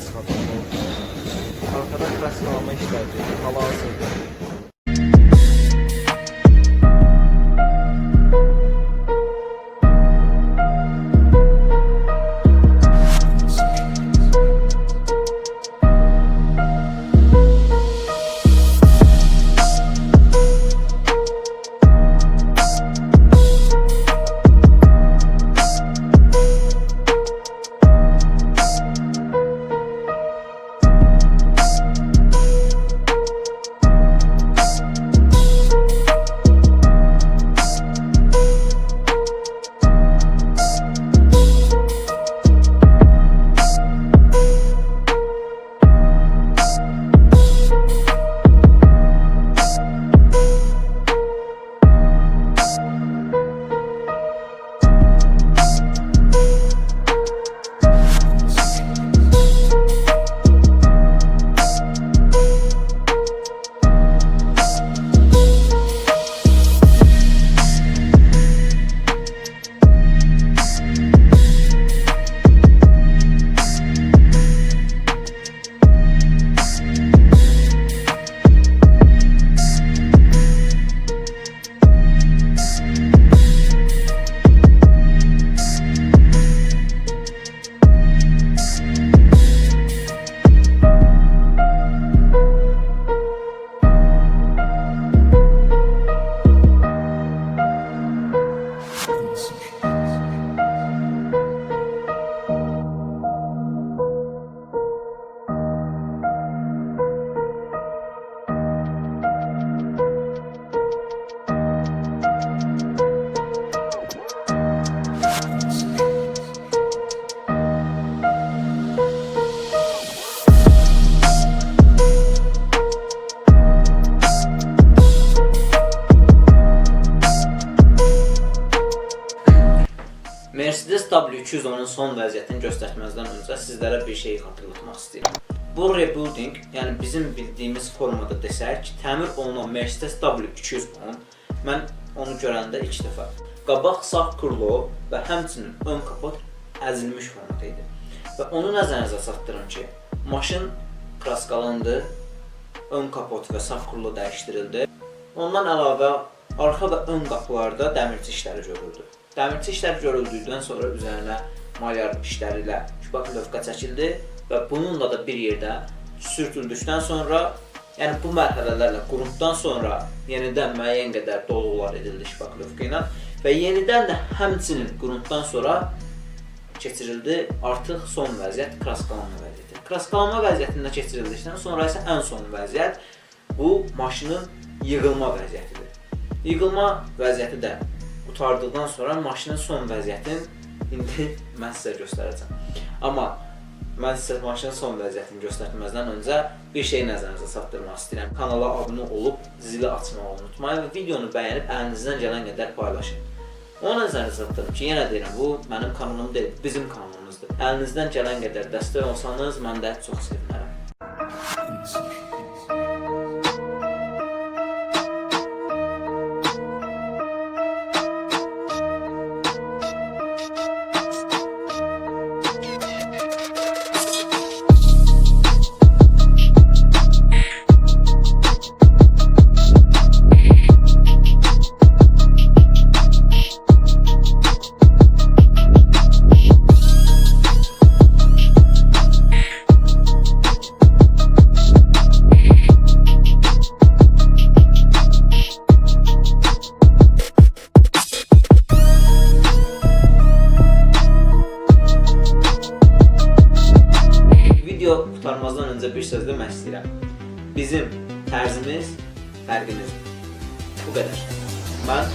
çıxartmalı. Arkada kraskalama işlərdir, hal-hazırdır. Mercedes W210'un son vəziyyətini göstərməzdən öncə sizlərə bir şey xatırlatmaq istəyirəm. Bu rebuilding, yəni bizim bildiyimiz formada desək, təmir olunan Mercedes W210, mən onu görəndə ilk dəfə qabaq sağ krilo və həmçinin ön kapot əzilmiş formada idi. Və onu nəzərinizə çatdırım ki, maşın kraskalandı, ön kapot və sağ krilo dəyişdirildi. Ondan əlavə arxa və ön qapılarda dəmirçi işləri görüldü. Dəmirçi işlər görüldükdən sonra üzərinə malyar işləri ilə şpaklovka çəkildi və bununla da bir yerdə sürtüldükdən sonra, yəni bu mərhələlərlə qurutdan sonra yenidən müəyyən qədər doluqlar edildi şpaklovka ilə və yenidən də həmçinin qurutdan sonra keçirildi artıq son vəziyyət kraskalanma vəziyyəti. Kraskalanma vəziyyətində keçirildikdən sonra isə ən son vəziyyət bu maşının yığılma vəziyyətidir. Yığılma vəziyyəti də qutardıqdan sonra maşının son vəziyyətini indi mən sizə göstərəcəm. Amma mən sizə maşının son vəziyyətini göstərməzdən öncə bir şey nəzərinizə çatdırmaq istəyirəm. Kanala abunə olub zili açmağı unutmayın və videonu bəyənib əlinizdən gələn qədər paylaşın. Onu nəzərinizə çatdırım ki, yenə deyirəm, bu mənim kanalım deyil, bizim kanalımızdır. Əlinizdən gələn qədər dəstək olsanız, mən də çox sevinərəm. Video qutarmazdan öncə bir söz demək istəyirəm. Bizim tərzimiz, fərqimiz bu qədər. Mən